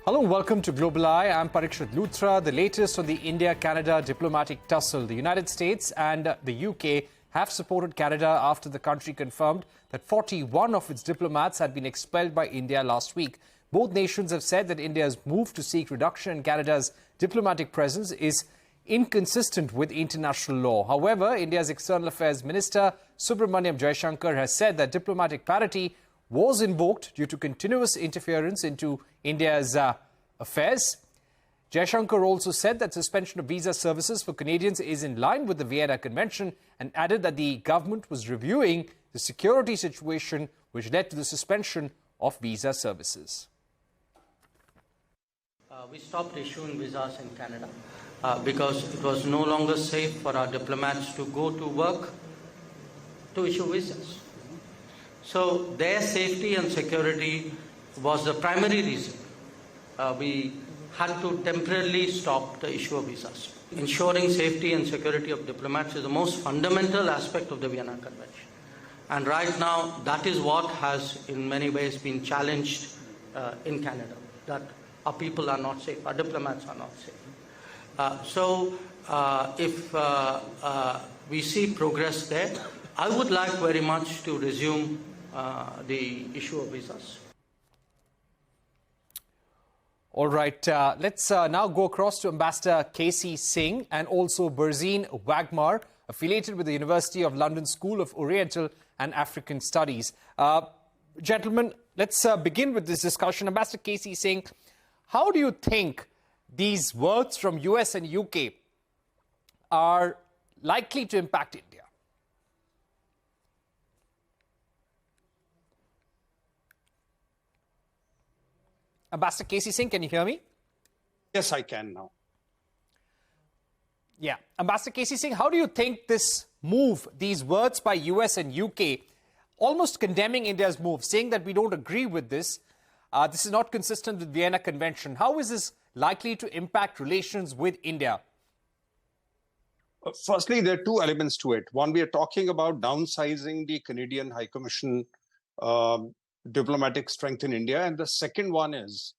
Hello and welcome to Global Eye. I'm Parikshit Luthara. The latest on the India-Canada diplomatic tussle. The United States and the UK have supported Canada after the country confirmed that 41 of its diplomats had been expelled by India last week. Both nations have said that India's move to seek reduction in Canada's diplomatic presence is inconsistent with international law. However, India's External Affairs Minister Subramaniam Jaishankar has said that diplomatic parity was invoked due to continuous interference into India's affairs. Jaishankar also said that suspension of visa services for Canadians is in line with the Vienna Convention and added that the government was reviewing the security situation which led to the suspension of visa services. We stopped issuing visas in Canada because it was no longer safe for our diplomats to go to work to issue visas. So their safety and security was the primary reason we had to temporarily stop the issue of visas. Ensuring safety and security of diplomats is the most fundamental aspect of the Vienna Convention. And right now, that is what has in many ways been challenged in Canada, that our people are not safe, our diplomats are not safe. If we see progress there, I would like very much to resume the issue of visas. All right, let's now go across to Ambassador KC Singh and also Burzine Waghmar, affiliated with the University of London School of Oriental and African Studies. Gentlemen, let's begin with this discussion. Ambassador KC Singh, how do you think these words from US and UK are likely to impact India? Ambassador KC Singh, can you hear me? Yes, I can now. Yeah. Ambassador KC Singh, how do you think this move, these words by US and UK, almost condemning India's move, saying that we don't agree with this, this is not consistent with Vienna Convention, how is this likely to impact relations with India? Firstly, there are two elements to it. One, we are talking about downsizing the Canadian High Commission diplomatic strength in India. And the second one is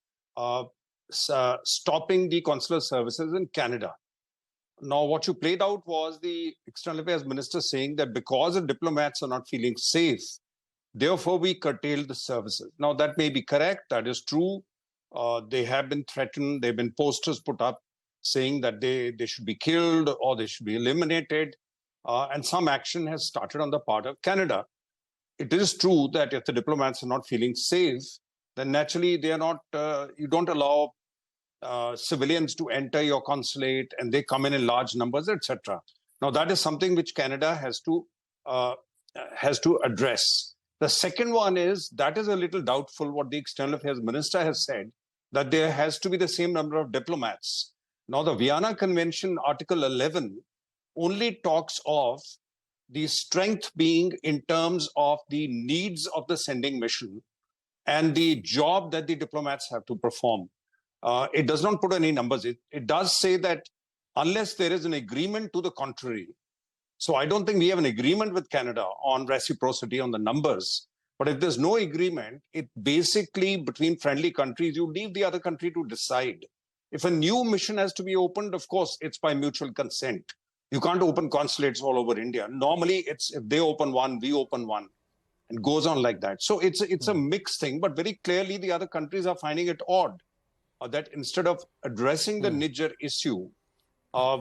stopping the consular services in Canada. Now, what you played out was the External Affairs Minister saying that because the diplomats are not feeling safe, therefore we curtailed the services. Now, that may be correct. That is true. They have been threatened. There have been posters put up saying that they should be killed or they should be eliminated. And some action has started on the part of Canada. It is true that if the diplomats are not feeling safe, then naturally they are not, you don't allow civilians to enter your consulate and they come in large numbers, etc. Now, that is something which Canada has to address. The second one is, that is a little doubtful what the External Affairs Minister has said, that there has to be the same number of diplomats. Now, the Vienna Convention, Article 11, only talks of the strength being in terms of the needs of the sending mission and the job that the diplomats have to perform. It does not put any numbers. It does say that unless there is an agreement to the contrary. So I don't think we have an agreement with Canada on reciprocity on the numbers. But if there's no agreement, it basically, between friendly countries, you leave the other country to decide. If a new mission has to be opened, of course, it's by mutual consent. You can't open consulates all over India. Normally, it's if they open one, we open one, and goes on like that. So it's a mixed thing, but very clearly the other countries are finding it odd that instead of addressing the Niger issue,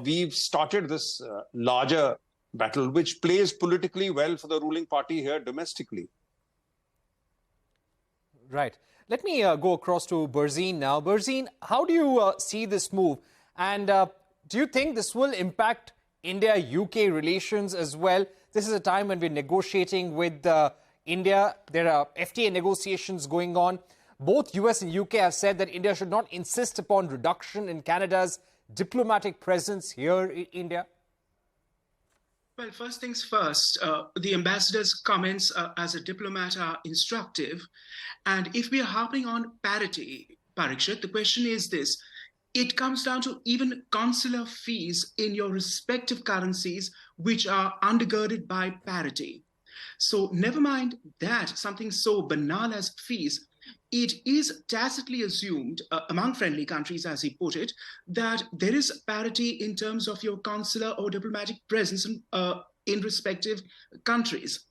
we've started this larger battle, which plays politically well for the ruling party here domestically. Right. Let me go across to Burzine now. Burzine, how do you see this move? And do you think this will impact India-UK relations as well? This is a time when we're negotiating with India. There are FTA negotiations going on. Both US and UK have said that India should not insist upon reduction in Canada's diplomatic presence here in India. Well, first things first, the ambassador's comments as a diplomat are instructive. And if we are harping on parity, Parikshit, the question is this. It comes down to even consular fees in your respective currencies, which are undergirded by parity. So never mind that, something so banal as fees, it is tacitly assumed among friendly countries, as he put it, that there is parity in terms of your consular or diplomatic presence in respective countries.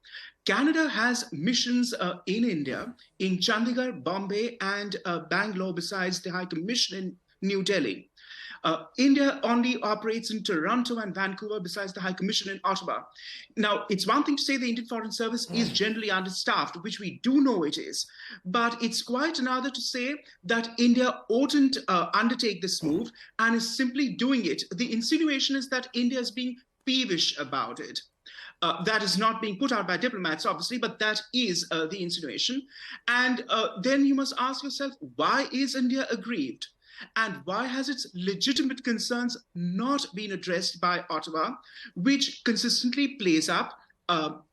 Canada has missions in India, in Chandigarh, Bombay, and Bangalore, besides the High Commission in New Delhi. India only operates in Toronto and Vancouver, besides the High Commission in Ottawa. Now, it's one thing to say the Indian Foreign Service is generally understaffed, which we do know it is, but it's quite another to say that India oughtn't undertake this move and is simply doing it. The insinuation is that India is being peevish about it. That is not being put out by diplomats, obviously, but that is the insinuation. And then you must ask yourself, why is India aggrieved? And why has its legitimate concerns not been addressed by Ottawa, which consistently plays up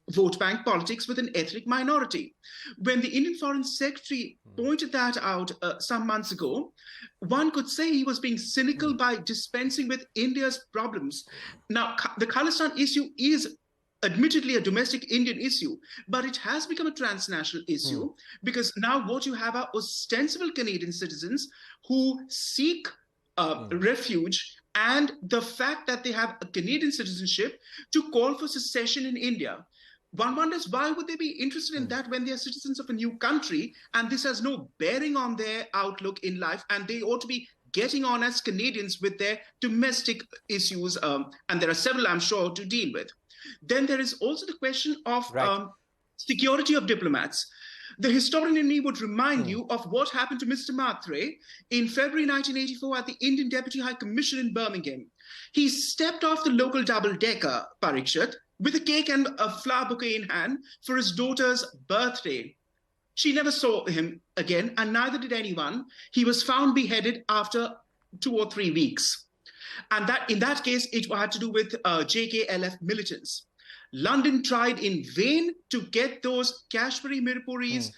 vote bank politics with an ethnic minority? When the Indian Foreign Secretary pointed that out some months ago, one could say he was being cynical by dispensing with India's problems. Now, the Khalistan issue is admittedly a domestic Indian issue, but it has become a transnational issue because now what you have are ostensible Canadian citizens who seek refuge, and the fact that they have a Canadian citizenship to call for secession in India. One wonders, why would they be interested in that when they are citizens of a new country and this has no bearing on their outlook in life, and they ought to be getting on as Canadians with their domestic issues, and there are several, I'm sure, to deal with. Then there is also the question of security of diplomats. The historian in me would remind you of what happened to Mr. Matre in February 1984 at the Indian Deputy High Commission in Birmingham. He stepped off the local double-decker, Parikshit, with a cake and a flower bouquet in hand for his daughter's birthday. She never saw him again, and neither did anyone. He was found beheaded after 2 or 3 weeks. And that, in that case, it had to do with JKLF militants. London tried in vain to get those Kashmiri Mirpuri's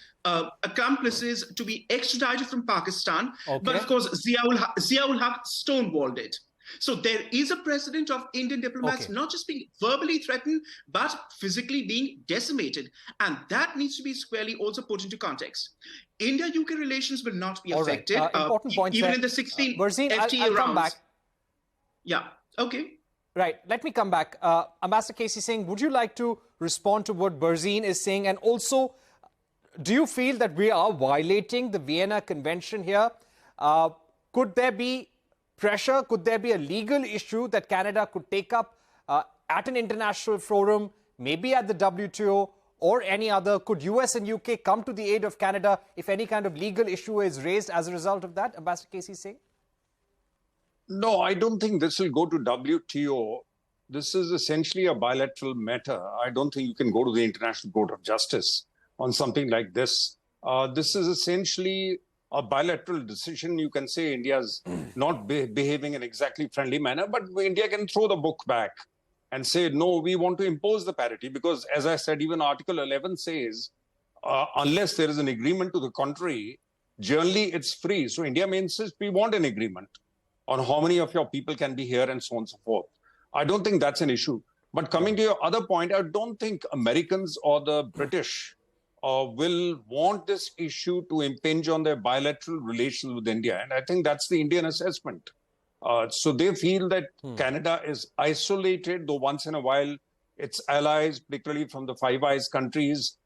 accomplices to be extradited from Pakistan. But of course, Ziaul Haq stonewalled it. So there is a precedent of Indian diplomats not just being verbally threatened, but physically being decimated. And that needs to be squarely also put into context. India-UK relations will not be affected. Important points even there. in the 16 Burzine, FTA I'll rounds. come back. Yeah, okay. Right, let me come back. Ambassador KC Singh, would you like to respond to what Burzine is saying? And also, do you feel that we are violating the Vienna Convention here? Could there be pressure? Could there be a legal issue that Canada could take up at an international forum, maybe at the WTO or any other? Could US and UK come to the aid of Canada if any kind of legal issue is raised as a result of that? Ambassador KC Singh? No, I don't think this will go to WTO. This is essentially a bilateral matter. I don't think you can go to the International Court of Justice on something like this. This is essentially a bilateral decision. You can say India's not behaving in exactly friendly manner, but India can throw the book back and say, no, we want to impose the parity, because as I said, even Article 11 says, unless there is an agreement to the contrary, generally it's free. So India may insist we want an agreement on how many of your people can be here and so on and so forth. I don't think that's an issue. But coming to your other point, I don't think Americans or the British will want this issue to impinge on their bilateral relations with India. And I think that's the Indian assessment. So they feel that Canada is isolated, though once in a while its allies, particularly from the Five Eyes countries,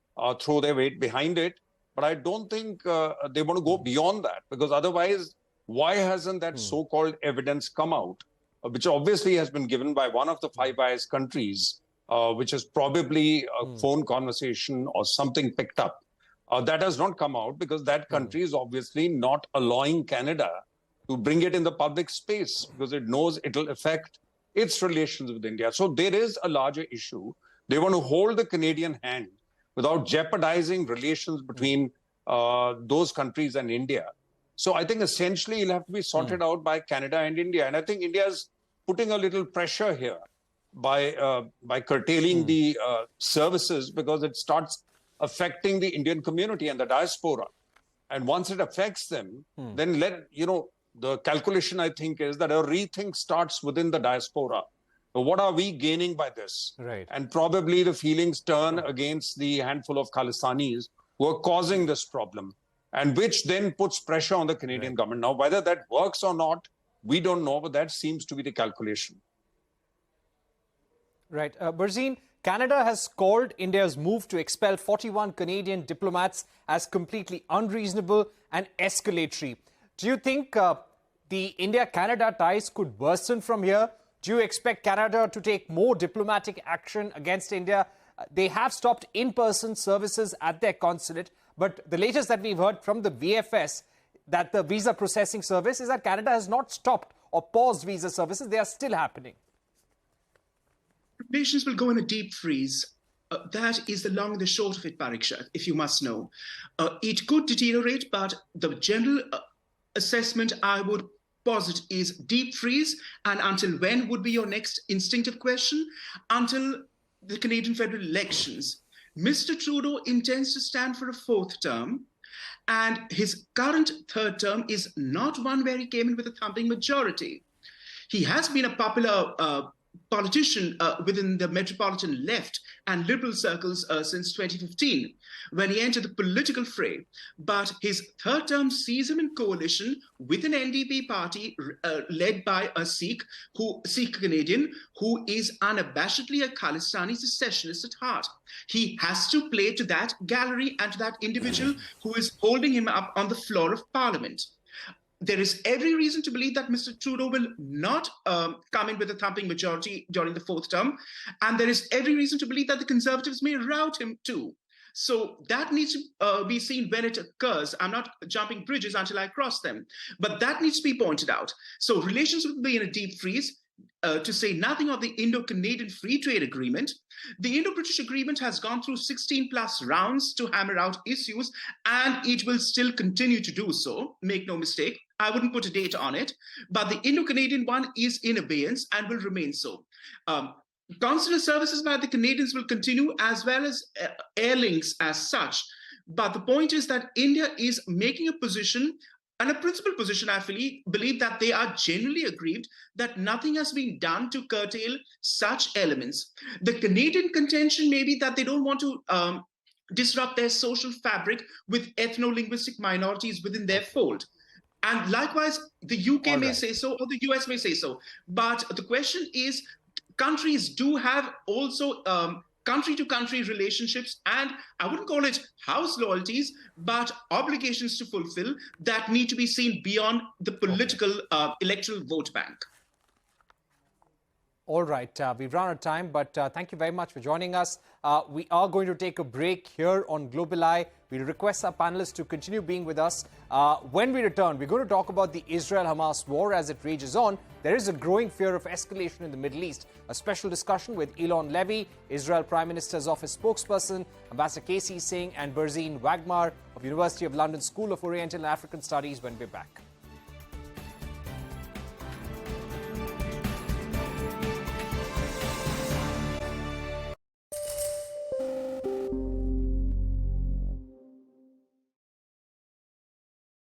throw their weight behind it. But I don't think they want to go beyond that, because otherwise, why hasn't that so-called evidence come out, which obviously has been given by one of the Five Eyes countries, which is probably a phone conversation or something picked up. That has not come out because that country is obviously not allowing Canada to bring it in the public space, because it knows it will affect its relations with India. So there is a larger issue. They want to hold the Canadian hand without jeopardizing relations between those countries and India. So I think essentially it'll have to be sorted out by Canada and India. And I think India is putting a little pressure here by curtailing the services, because it starts affecting the Indian community and the diaspora. And once it affects them, then the calculation, I think, is that a rethink starts within the diaspora. So what are we gaining by this? Right. And probably the feelings turn against the handful of Khalistanis who are causing this problem. and which then puts pressure on the Canadian government. Now, whether that works or not, we don't know, but that seems to be the calculation. Right. Burzine, Canada has called India's move to expel 41 Canadian diplomats as completely unreasonable and escalatory. Do you think the India-Canada ties could worsen from here? Do you expect Canada to take more diplomatic action against India? They have stopped in-person services at their consulate, but the latest that we've heard from the VFS, that the visa processing service, is that Canada has not stopped or paused visa services. They are still happening. Relations will go in a deep freeze. That is the long and the short of it, Parikshit, if you must know. It could deteriorate, but the general assessment I would posit is deep freeze. And until when would be your next instinctive question? Until the Canadian federal elections. Mr. Trudeau intends to stand for a fourth term, and his current third term is not one where he came in with a thumping majority. He has been a popular politician within the metropolitan left and liberal circles since 2015, when he entered the political fray. But his third term sees him in coalition with an NDP party led by a Sikh Canadian who is unabashedly a Khalistani secessionist at heart. He has to play to that gallery and to that individual who is holding him up on the floor of Parliament. There is every reason to believe that Mr. Trudeau will not come in with a thumping majority during the fourth term. And there is every reason to believe that the Conservatives may rout him too. So that needs to be seen when it occurs. I'm not jumping bridges until I cross them, but that needs to be pointed out. So relations will be in a deep freeze. To say nothing of the Indo-Canadian Free Trade Agreement. The Indo-British Agreement has gone through 16 plus rounds to hammer out issues, and it will still continue to do so. Make no mistake. I wouldn't put a date on it, but the Indo-Canadian one is in abeyance and will remain so. Consular services by the Canadians will continue, as well as air links as such. But the point is that India is making a position, and a principal position, I believe that they are generally aggrieved that nothing has been done to curtail such elements. The Canadian contention may be that they don't want to disrupt their social fabric with ethno-linguistic minorities within their fold. And likewise, the UK may say so, or the US may say so. But the question is, countries do have also country-to-country relationships, and I wouldn't call it house loyalties, but obligations to fulfill that need to be seen beyond the political electoral vote bank. All right, we've run out of time, but thank you very much for joining us. We are going to take a break here on Global Eye. We request our panelists to continue being with us. When we return, we're going to talk about the Israel-Hamas war as it rages on. There is a growing fear of escalation in the Middle East. A special discussion with Elon Levy, Israel Prime Minister's office spokesperson, Ambassador KC Singh and Burzine Waghmar of University of London School of Oriental and African Studies when we're back.